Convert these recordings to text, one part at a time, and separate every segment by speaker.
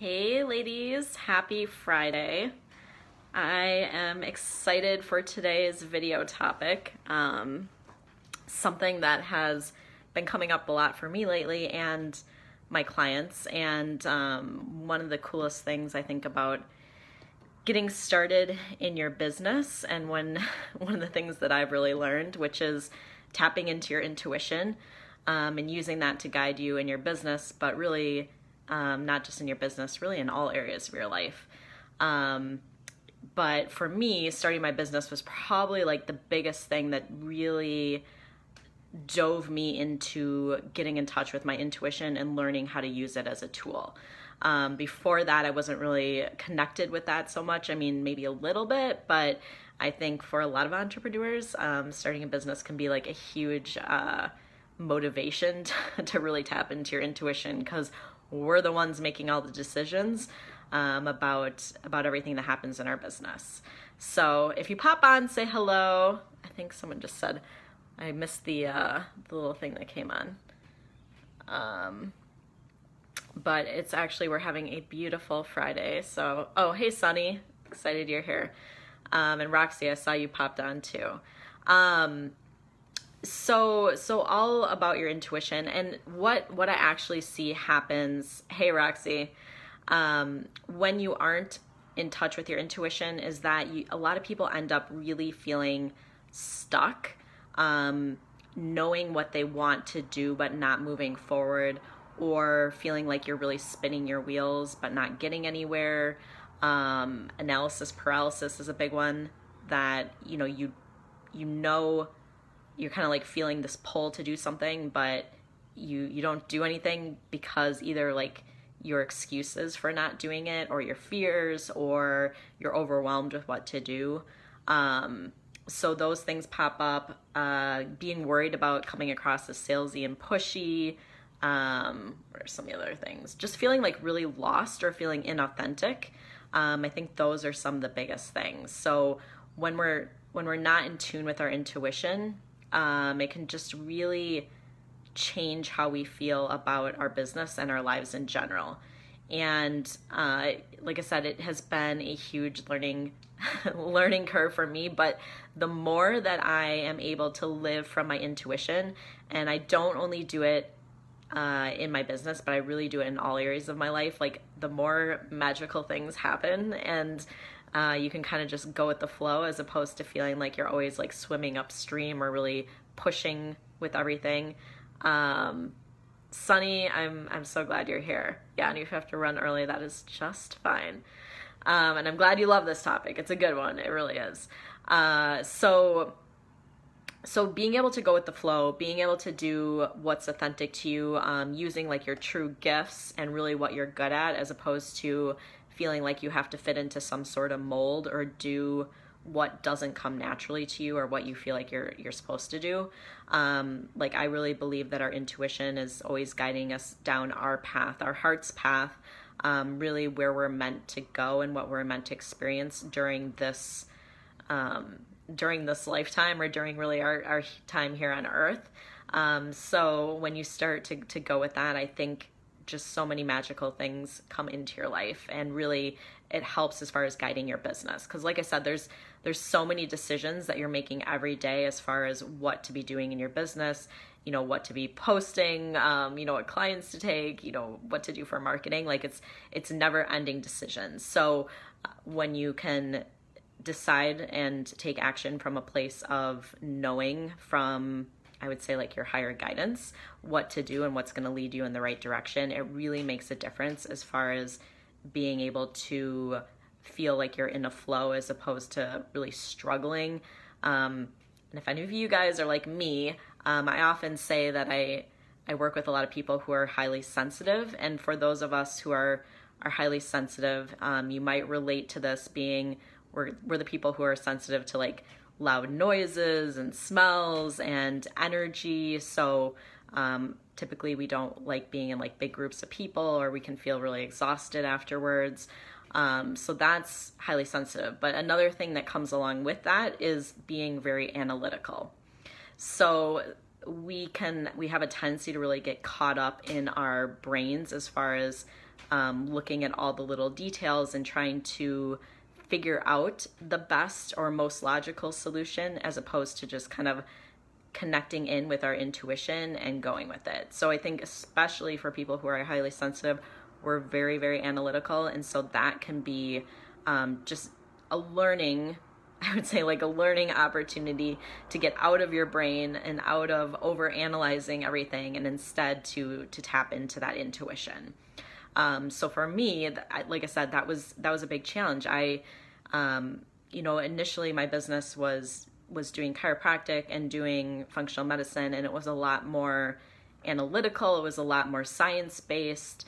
Speaker 1: Hey ladies, happy Friday. I am excited for today's video topic. Something that has been coming up a lot for me lately and my clients. And one of the coolest things I think about getting started in your business, and one of the things that I've really learned, which is tapping into your intuition and using that to guide you in your business, but really not just in your business, really in all areas of your life. But for me, starting my business was probably like the biggest thing that really dove me into getting in touch with my intuition and learning how to use it as a tool. Before that, I wasn't really connected with that so much. I mean, maybe a little bit, but I think for a lot of entrepreneurs, starting a business can be like a huge motivation to really tap into your intuition, because we're the ones making all the decisions about everything that happens in our business. So if you pop on, say hello. I think someone just said, I missed the little thing that came on. But it's actually, we're having a beautiful Friday. So, oh, hey Sunny, excited you're here. And Roxy, I saw you popped on too. So all about your intuition and what I actually see happens, hey Roxy, when you aren't in touch with your intuition is that a lot of people end up really feeling stuck, knowing what they want to do but not moving forward, or feeling like you're really spinning your wheels but not getting anywhere. Analysis paralysis is a big one, that you're kind of like feeling this pull to do something, but you don't do anything because either like your excuses for not doing it, or your fears, or you're overwhelmed with what to do. So those things pop up. Being worried about coming across as salesy and pushy. What are some of the other things? Just feeling like really lost or feeling inauthentic. I think those are some of the biggest things. So when we're not in tune with our intuition, it can just really change how we feel about our business and our lives in general. And like I said, it has been a huge learning curve for me, but the more that I am able to live from my intuition, and I don't only do it in my business, but I really do it in all areas of my life, like the more magical things happen, and you can kind of just go with the flow, as opposed to feeling like you're always like swimming upstream or really pushing with everything. Sunny, I'm so glad you're here. Yeah, and if you have to run early, that is just fine. And I'm glad you love this topic. It's a good one. It really is. So being able to go with the flow, being able to do what's authentic to you, using like your true gifts and really what you're good at, as opposed to feeling like you have to fit into some sort of mold or do what doesn't come naturally to you or what you feel like you're supposed to do. Like I really believe that our intuition is always guiding us down our path, our heart's path, really where we're meant to go and what we're meant to experience during this lifetime, or during really our time here on earth. So when you start to go with that, I think just so many magical things come into your life, and really it helps as far as guiding your business. Because like I said, there's so many decisions that you're making every day as far as what to be doing in your business, what to be posting, what clients to take, what to do for marketing. Like it's never ending decisions. So when you can decide and take action from a place of knowing from, I would say, like your higher guidance, what to do and what's going to lead you in the right direction, it really makes a difference as far as being able to feel like you're in a flow, as opposed to really struggling. And if any of you guys are like me, I often say that I work with a lot of people who are highly sensitive. And for those of us who are highly sensitive, you might relate to this, being we're the people who are sensitive to like loud noises and smells and energy. So typically we don't like being in like big groups of people, or we can feel really exhausted afterwards. So that's highly sensitive. But another thing that comes along with that is being very analytical. So we have a tendency to really get caught up in our brains as far as looking at all the little details and trying to figure out the best or most logical solution, as opposed to just kind of connecting in with our intuition and going with it. So I think especially for people who are highly sensitive, we're very, very analytical. And so that can be just a learning, I would say, like a learning opportunity to get out of your brain and out of over analyzing everything, and instead to tap into that intuition. So for me, like I said, that was a big challenge. Initially my business was doing chiropractic and doing functional medicine, and it was a lot more analytical. It was a lot more science-based.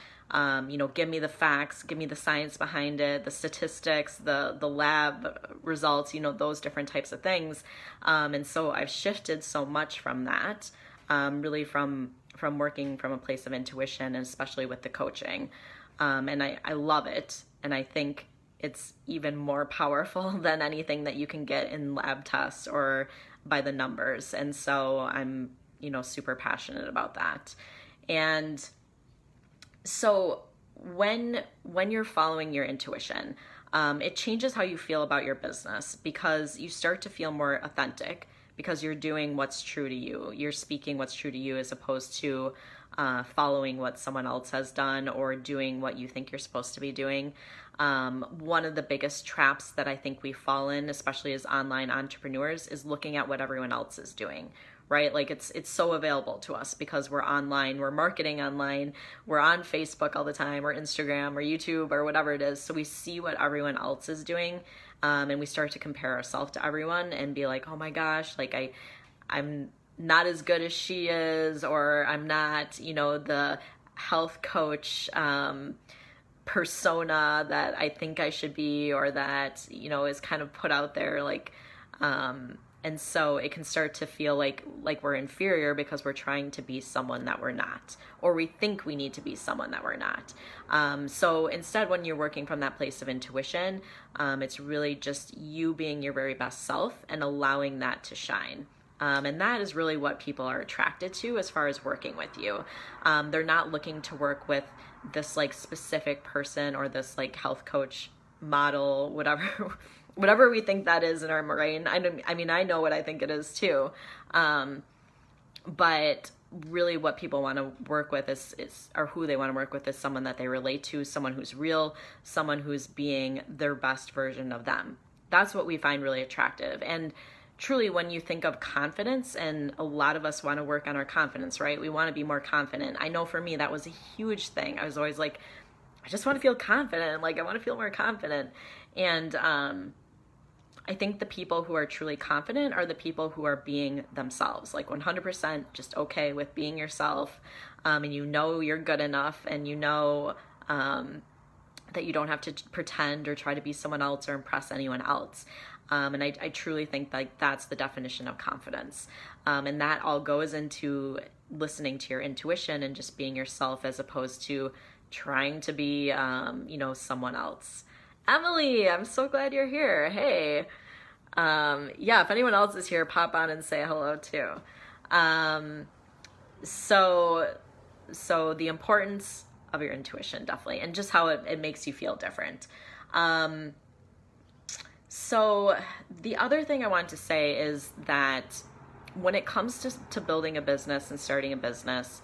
Speaker 1: Give me the facts, give me the science behind it, the statistics, the lab results, those different types of things. And so I've shifted so much from that, really from working from a place of intuition, and especially with the coaching. And I love it. And I think it's even more powerful than anything that you can get in lab tests or by the numbers. And so I'm, super passionate about that. And so when you're following your intuition, it changes how you feel about your business, because you start to feel more authentic, because you're doing what's true to you. You're speaking what's true to you, as opposed to following what someone else has done or doing what you think you're supposed to be doing. One of the biggest traps that I think we fall in, especially as online entrepreneurs, is looking at what everyone else is doing, right? Like it's so available to us because we're online, we're marketing online, we're on Facebook all the time, or Instagram or YouTube or whatever it is. So we see what everyone else is doing, and we start to compare ourselves to everyone and be like, oh my gosh, like I'm not as good as she is, or I'm not, the health coach persona that I think I should be, or that, is kind of put out there, like, and so it can start to feel like we're inferior because we're trying to be someone that we're not, or we think we need to be someone that we're not. So instead, when you're working from that place of intuition, it's really just you being your very best self and allowing that to shine. And that is really what people are attracted to as far as working with you. They're not looking to work with this like specific person or this like health coach model, whatever we think that is in our brain. I know what I think it is too. But really what people want to work with or who they want to work with is someone that they relate to, someone who's real, someone who's being their best version of them. That's what we find really attractive. And truly, when you think of confidence, and a lot of us want to work on our confidence, right? We want to be more confident. I know for me, that was a huge thing. I was always like, I just want to feel confident. Like, I want to feel more confident. And I think the people who are truly confident are the people who are being themselves, like 100% just okay with being yourself. And you're good enough, and that you don't have to pretend or try to be someone else or impress anyone else. And I truly think like that's the definition of confidence. And that all goes into listening to your intuition and just being yourself, as opposed to trying to be, someone else. Emily, I'm so glad you're here. Hey. If anyone else is here, pop on and say hello too. So the importance of your intuition, definitely, and just how it makes you feel different. So the other thing I want to say is that when it comes to building a business and starting a business,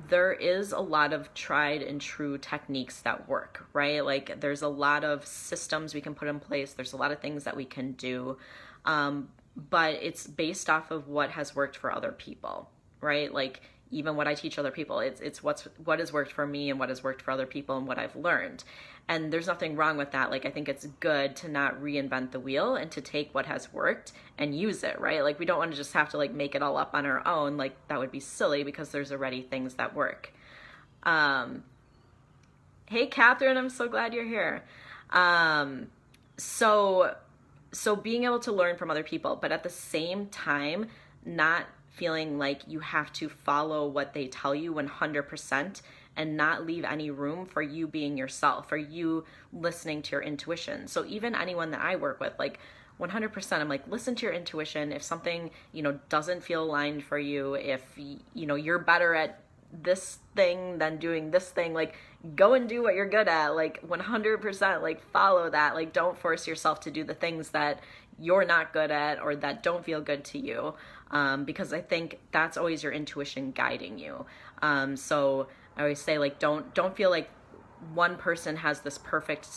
Speaker 1: there is a lot of tried and true techniques that work, right? Like there's a lot of systems we can put in place. There's a lot of things that we can do, but it's based off of what has worked for other people, right? Like even what I teach other people, it's what has worked for me and what has worked for other people and what I've learned. And there's nothing wrong with that. Like, I think it's good to not reinvent the wheel and to take what has worked and use it, right? Like, we don't want to just have to like make it all up on our own. Like, that would be silly because there's already things that work. Hey, Catherine, I'm so glad you're here. So being able to learn from other people, but at the same time, not feeling like you have to follow what they tell you 100% and not leave any room for you being yourself, for you listening to your intuition. So even anyone that I work with, like 100%, I'm like, listen to your intuition. If something, doesn't feel aligned for you, if, you're better at this thing than doing this thing, like, go and do what you're good at. Like, 100%, like, follow that. Like, don't force yourself to do the things that you're not good at or that don't feel good to you, because I think that's always your intuition guiding you. So I always say, like, don't feel like one person has this perfect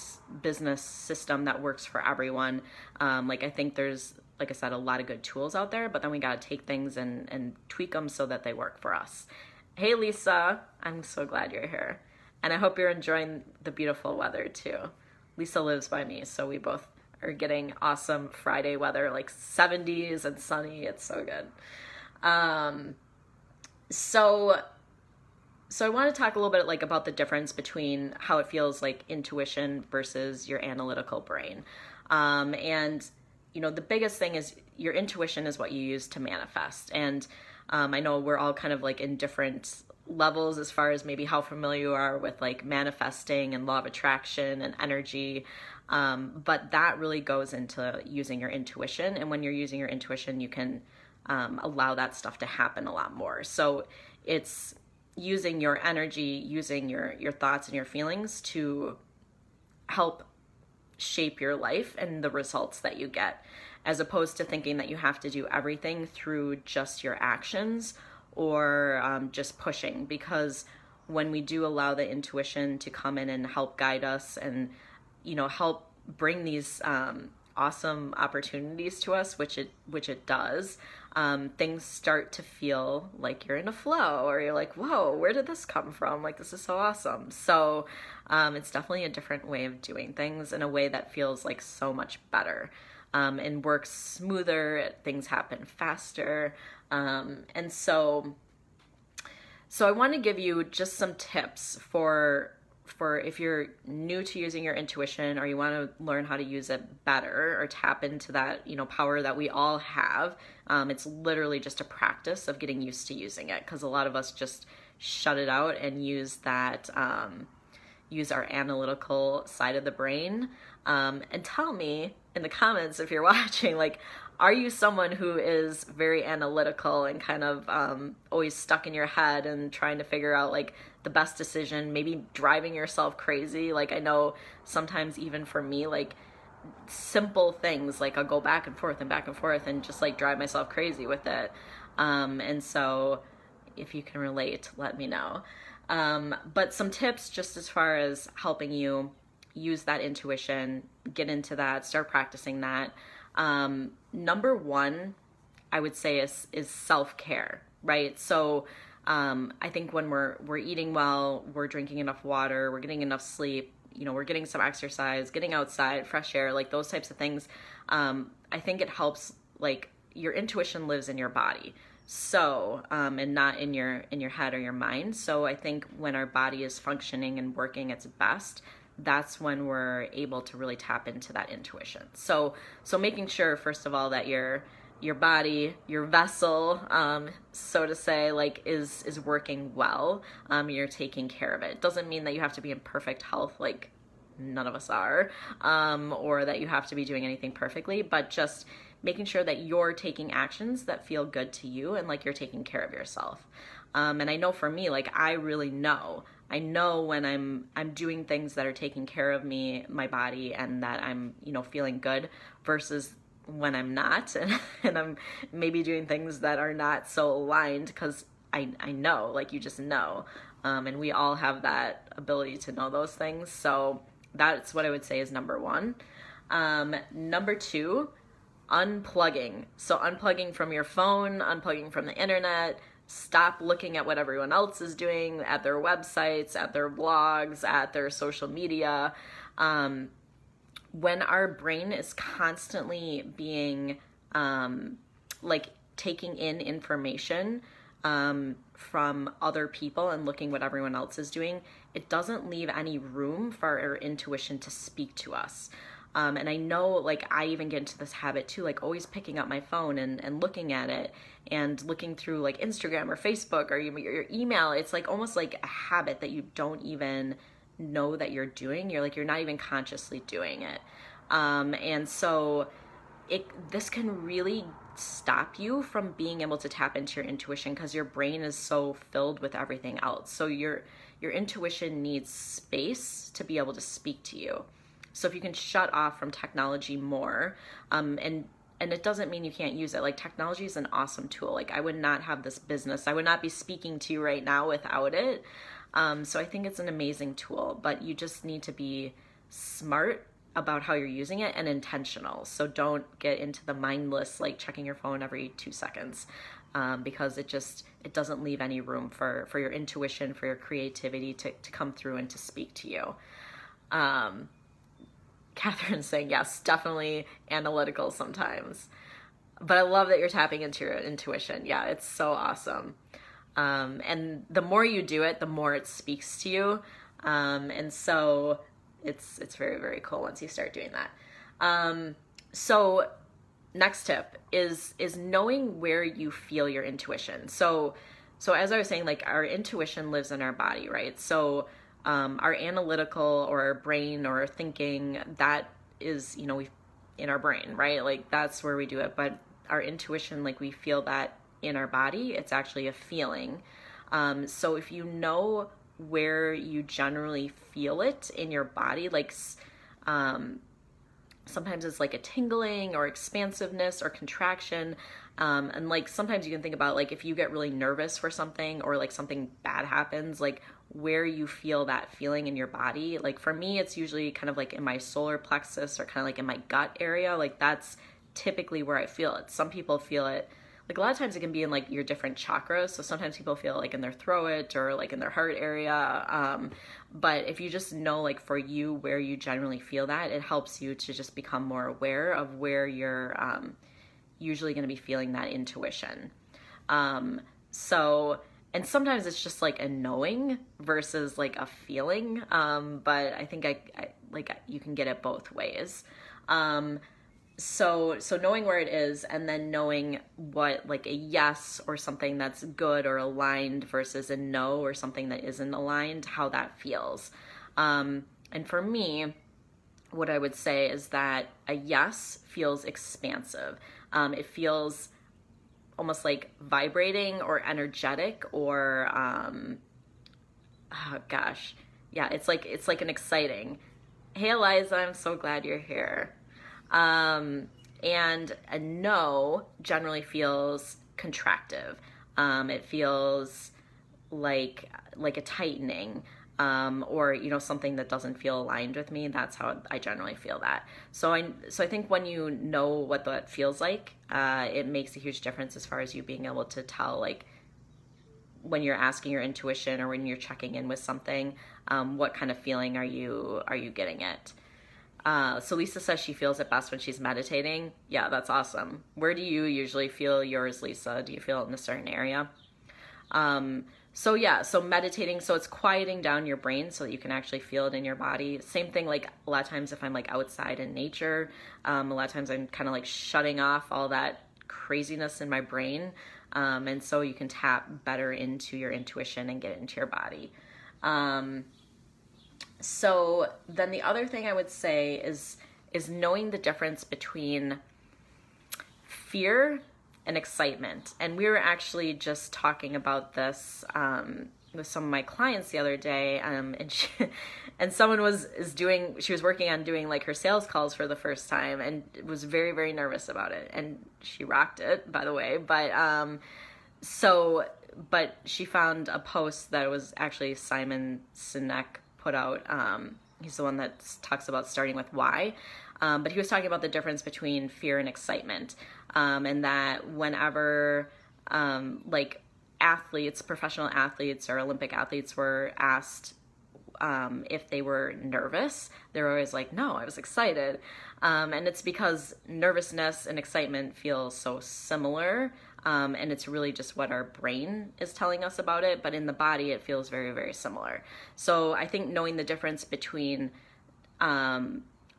Speaker 1: business system that works for everyone. Like, I think there's, like I said, a lot of good tools out there, but then we got to take things and tweak them so that they work for us. Hey, Lisa, I'm so glad you're here. And I hope you're enjoying the beautiful weather too. Lisa lives by me, so we both are getting awesome Friday weather, like 70s and sunny. It's so good. So I want to talk a little bit like about the difference between how it feels like intuition versus your analytical brain. And the biggest thing is your intuition is what you use to manifest. And I know we're all kind of like in different levels as far as maybe how familiar you are with like manifesting and law of attraction and energy. But that really goes into using your intuition. And when you're using your intuition, you can allow that stuff to happen a lot more. So it's using your energy, using your thoughts and your feelings to help shape your life and the results that you get, as opposed to thinking that you have to do everything through just your actions or just pushing. Because when we do allow the intuition to come in and help guide us and help bring these awesome opportunities to us, which it does, things start to feel like you're in a flow, or you're like, whoa, where did this come from? Like, this is so awesome. So it's definitely a different way of doing things, in a way that feels like so much better, and works smoother. Things happen faster. And so I want to give you just some tips for if you're new to using your intuition, or you want to learn how to use it better or tap into that, power that we all have. It's literally just a practice of getting used to using it, because a lot of us just shut it out and use that, use our analytical side of the brain. And tell me in the comments, if you're watching, like, are you someone who is very analytical and kind of always stuck in your head and trying to figure out like the best decision, maybe driving yourself crazy? Like, I know sometimes even for me, like simple things, like I'll go back and forth and just like drive myself crazy with it. And so if you can relate, let me know. But some tips just as far as helping you use that intuition, get into that, start practicing that. Number one, I would say is self-care, right? So, I think when we're eating well, we're drinking enough water, we're getting enough sleep, we're getting some exercise, getting outside, fresh air, like those types of things. I think it helps, like, your intuition lives in your body. So, and not in your head or your mind. So I think when our body is functioning and working its best, that's when we're able to really tap into that intuition. So making sure, first of all, that your body, your vessel, so to say, like is working well. You're taking care of it. Doesn't mean that you have to be in perfect health, like none of us are, or that you have to be doing anything perfectly, but just making sure that you're taking actions that feel good to you and like you're taking care of yourself. And I know for me, like I really know. I know when I'm doing things that are taking care of me, my body, and that I'm, feeling good, versus when I'm not, and I'm maybe doing things that are not so aligned, because I know, like you just know. And we all have that ability to know those things. So that's what I would say is number one. Number two, unplugging. So unplugging from your phone, unplugging from the internet. Stop looking at what everyone else is doing, at their websites, at their blogs, at their social media. When our brain is constantly being, like taking in information from other people and looking what everyone else is doing, it doesn't leave any room for our intuition to speak to us. And I know, like, I even get into this habit too, like always picking up my phone and looking at it and looking through like Instagram or Facebook or your email. It's like almost like a habit that you don't even know that you're doing. You're not even consciously doing it. And so this can really stop you from being able to tap into your intuition, because your brain is so filled with everything else. So your intuition needs space to be able to speak to you. So if you can shut off from technology more, and it doesn't mean you can't use it. Like, technology is an awesome tool. Like, I would not have this business, I would not be speaking to you right now without it. So I think it's an amazing tool, but you just need to be smart about how you're using it and intentional. So don't get into the mindless, like checking your phone every 2 seconds, because it doesn't leave any room for your intuition, for your creativity to come through and to speak to you. Catherine's saying, yes, definitely analytical sometimes. But I love that you're tapping into your intuition. Yeah, it's so awesome. And the more you do it, the more it speaks to you. And so it's very, very cool once you start doing that. So next tip is knowing where you feel your intuition. So as I was saying, like, our intuition lives in our body, right? So our analytical, or our brain, or our thinking, that is, in our brain, right? Like, that's where we do it. But our intuition, like, we feel that in our body. It's actually a feeling. So if you know where you generally feel it in your body, like, sometimes it's like a tingling or expansiveness or contraction. And like, sometimes you can think about, like, if you get really nervous for something, or like something bad happens, like, where you feel that feeling in your body. Like, for me, it's usually kind of like in my solar plexus, or kind of like in my gut area. Like, that's typically where I feel it. Some people feel it, like, a lot of times it can be in like your different chakras. So sometimes people feel like in their throat, or like in their heart area. But if you just know, like, for you, where you generally feel that, it helps you to just become more aware of where you're usually going to be feeling that intuition. And sometimes it's just like a knowing versus like a feeling. But I think I like, you can get it both ways. So knowing where it is, and then knowing what, like, a yes or something that's good or aligned versus a no or something that isn't aligned, how that feels. And for me, what I would say is that a yes feels expansive. It feels almost like vibrating or energetic, or, oh gosh. Yeah, it's like an exciting, hey Eliza, I'm so glad you're here. And a no generally feels contractive. It feels like a tightening, or, something that doesn't feel aligned with me. That's how I generally feel that. So I think when you know what that feels like, it makes a huge difference as far as you being able to tell, like, when you're asking your intuition, or when you're checking in with something, what kind of feeling are you getting it? So Lisa says she feels it best when she's meditating. Yeah, that's awesome. Where do you usually feel yours, Lisa? Do you feel it in a certain area? So meditating, so it's quieting down your brain so that you can actually feel it in your body. Same thing, like, a lot of times if I'm like outside in nature, a lot of times I'm kind of like shutting off all that craziness in my brain. And so you can tap better into your intuition and get into your body. So then the other thing I would say is knowing the difference between fear and excitement. And we were actually just talking about this with some of my clients the other day, and someone was working on doing like her sales calls for the first time, and was very, very nervous about it, and she rocked it, by the way. But she found a post that was actually Simon Sinek put out. He's the one that talks about starting with why. But he was talking about the difference between fear and excitement. And that whenever, like, professional athletes or Olympic athletes were asked, if they were nervous, they were always like, no, I was excited. And it's because nervousness and excitement feel so similar. And it's really just what our brain is telling us about it. But in the body, it feels very, very similar. So I think knowing the difference between,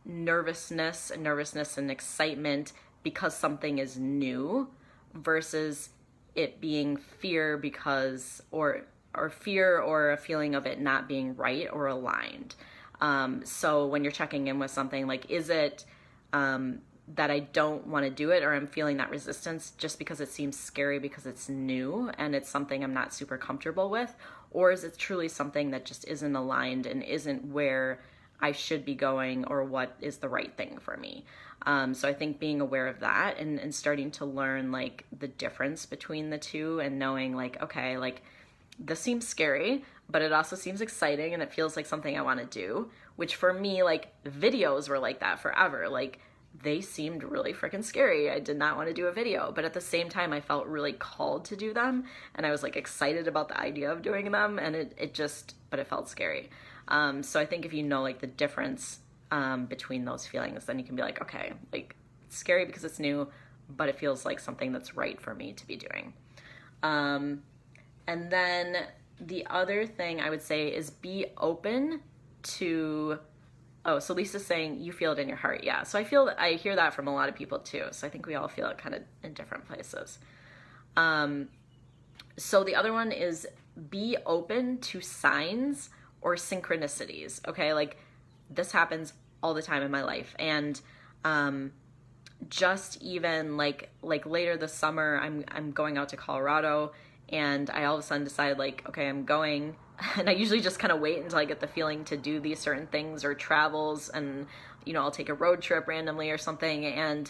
Speaker 1: nervousness and excitement because something is new, versus it being fear because, or fear or a feeling of it not being right or aligned. So when you're checking in with something, like, is it that I don't want to do it, or I'm feeling that resistance just because it seems scary because it's new and it's something I'm not super comfortable with? Or is it truly something that just isn't aligned and isn't where I should be going or what is the right thing for me? So I think being aware of that and starting to learn like the difference between the two, and knowing like, okay, like this seems scary, but it also seems exciting and it feels like something I want to do, which for me, like videos were like that forever. Like they seemed really freaking scary. I did not want to do a video, but at the same time, I felt really called to do them. And I was like excited about the idea of doing them, and but it felt scary. So I think if you know like the difference between those feelings, then you can be like, okay, like it's scary because it's new, but it feels like something that's right for me to be doing. And then the other thing I would say is be open to, oh, so Lisa's saying you feel it in your heart. Yeah. So I hear that from a lot of people too. So I think we all feel it kind of in different places. So the other one is be open to signs or synchronicities. Okay. Like this happens all the time in my life. And, just even like later this summer, I'm going out to Colorado, and I all of a sudden decided like, okay, I'm going, and I usually just kind of wait until I get the feeling to do these certain things or travels, and, you know, I'll take a road trip randomly or something. And,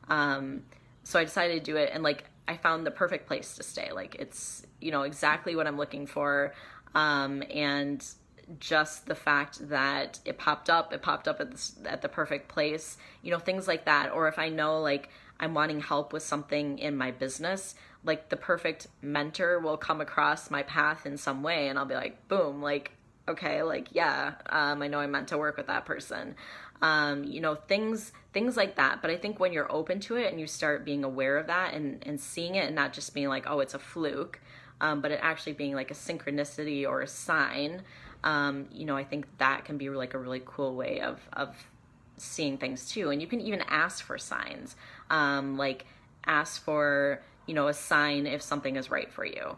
Speaker 1: so I decided to do it, and like, I found the perfect place to stay. Like it's, you know, exactly what I'm looking for. And just the fact that it popped up at the perfect place, you know, things like that. Or if I know like I'm wanting help with something in my business, like the perfect mentor will come across my path in some way, and I'll be like, boom, like, okay, like, yeah, I know I meant to work with that person. You know, things like that. But I think when you're open to it and you start being aware of that and seeing it, and not just being like, oh, it's a fluke, but it actually being like a synchronicity or a sign, you know, I think that can be like a really cool way of seeing things too. And you can even ask for signs, like ask for, you know, a sign if something is right for you.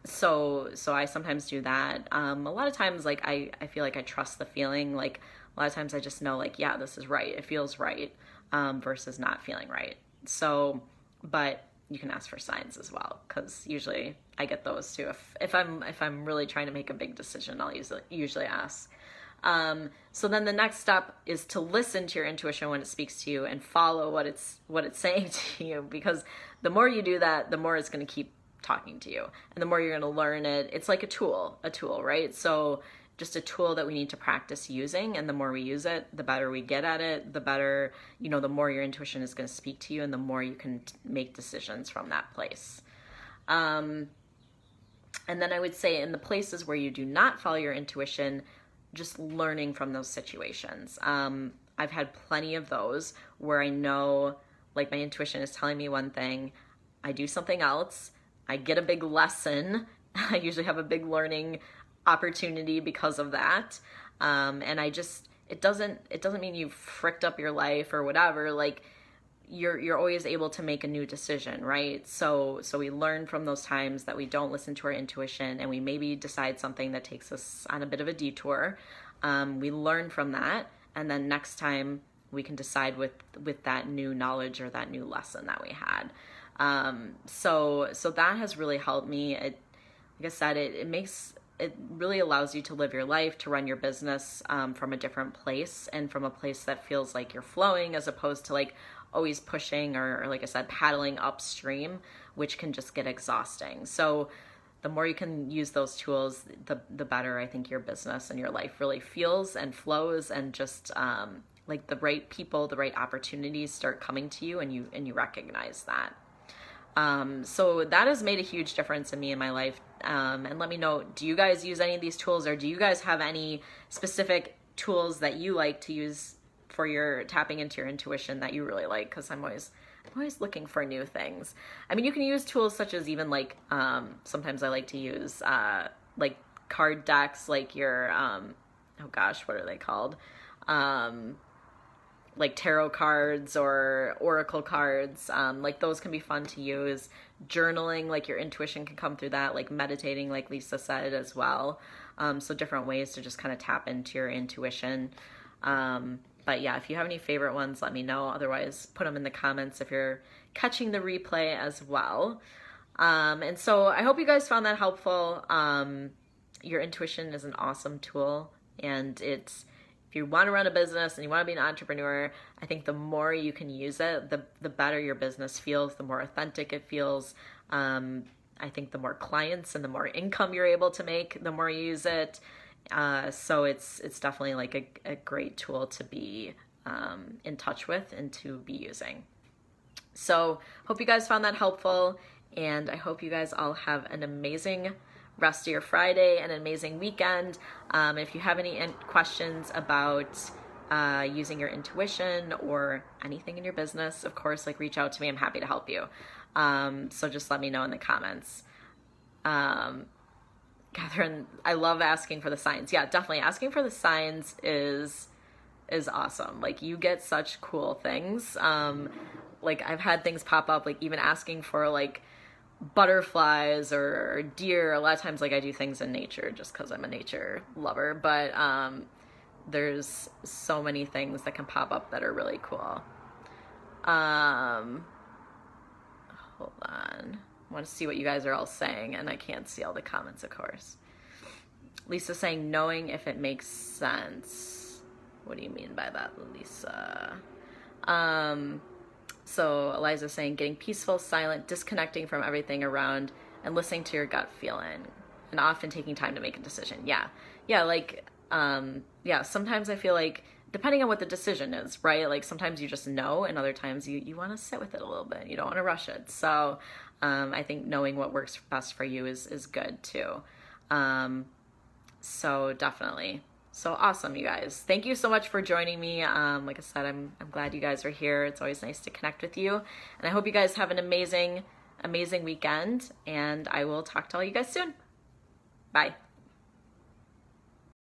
Speaker 1: So I sometimes do that. A lot of times, like, I feel like I trust the feeling. Like a lot of times I just know like, yeah, this is right. It feels right, versus not feeling right. So, but you can ask for signs as well, because usually I get those too. If I'm really trying to make a big decision, I'll usually ask. So then the next step is to listen to your intuition when it speaks to you and follow what it's saying to you, because the more you do that, the more it's going to keep talking to you, and the more you're going to learn it. It's like a tool, right? So just a tool that we need to practice using, and the more we use it, the better we get at it, the better, you know, the more your intuition is going to speak to you, and the more you can make decisions from that place. And then I would say in the places where you do not follow your intuition, just learning from those situations. I've had plenty of those where I know like my intuition is telling me one thing, I do something else, I get a big lesson, I usually have a big learning opportunity because of that. And it doesn't mean you've fricked up your life or whatever. Like you're always able to make a new decision, right? So we learn from those times that we don't listen to our intuition, and we maybe decide something that takes us on a bit of a detour. We learn from that, and then next time we can decide with that new knowledge or that new lesson that we had. So that has really helped me. Like I said, it really allows you to live your life, to run your business from a different place, and from a place that feels like you're flowing, as opposed to like always pushing or like I said, paddling upstream, which can just get exhausting. So the more you can use those tools, the better I think your business and your life really feels and flows, and just like the right people, the right opportunities start coming to you, and you recognize that. So that has made a huge difference in me in my life. And let me know, do you guys use any of these tools, or do you guys have any specific tools that you like to use for your tapping into your intuition that you really like? Because I'm always looking for new things. I mean, you can use tools such as even like, sometimes I like to use, like card decks, like your, oh gosh, what are they called? Like tarot cards or oracle cards, like those can be fun to use. Journaling, like your intuition can come through that, like meditating, like Lisa said as well. So different ways to just kind of tap into your intuition. But yeah, if you have any favorite ones, let me know. Otherwise, put them in the comments if you're catching the replay as well. And so I hope you guys found that helpful. Your intuition is an awesome tool, and it's, if you want to run a business and you want to be an entrepreneur, I think the more you can use it, the better your business feels, the more authentic it feels. I think the more clients and the more income you're able to make, the more you use it. So it's definitely like a great tool to be in touch with and to be using. So hope you guys found that helpful, and I hope you guys all have an amazing rest of your Friday and an amazing weekend. If you have any questions about using your intuition or anything in your business, of course, like reach out to me. I'm happy to help you. So just let me know in the comments. Catherine, I love asking for the signs. Yeah, definitely. Asking for the signs is awesome. Like, you get such cool things. Like, I've had things pop up, like even asking for like butterflies or deer. A lot of times, like, I do things in nature just because I'm a nature lover, but there's so many things that can pop up that are really cool. Hold on. I want to see what you guys are all saying, and I can't see all the comments, of course. Lisa saying, knowing if it makes sense. What do you mean by that, Lisa? So Eliza saying, getting peaceful, silent, disconnecting from everything around, and listening to your gut feeling, and often taking time to make a decision. Yeah, like, yeah, sometimes I feel like, depending on what the decision is, right? Like, sometimes you just know, and other times you want to sit with it a little bit. You don't want to rush it. So I think knowing what works best for you is good too. So definitely. So awesome, you guys. Thank you so much for joining me. Like I said, I'm glad you guys are here. It's always nice to connect with you. And I hope you guys have an amazing weekend. And I will talk to all you guys soon. Bye.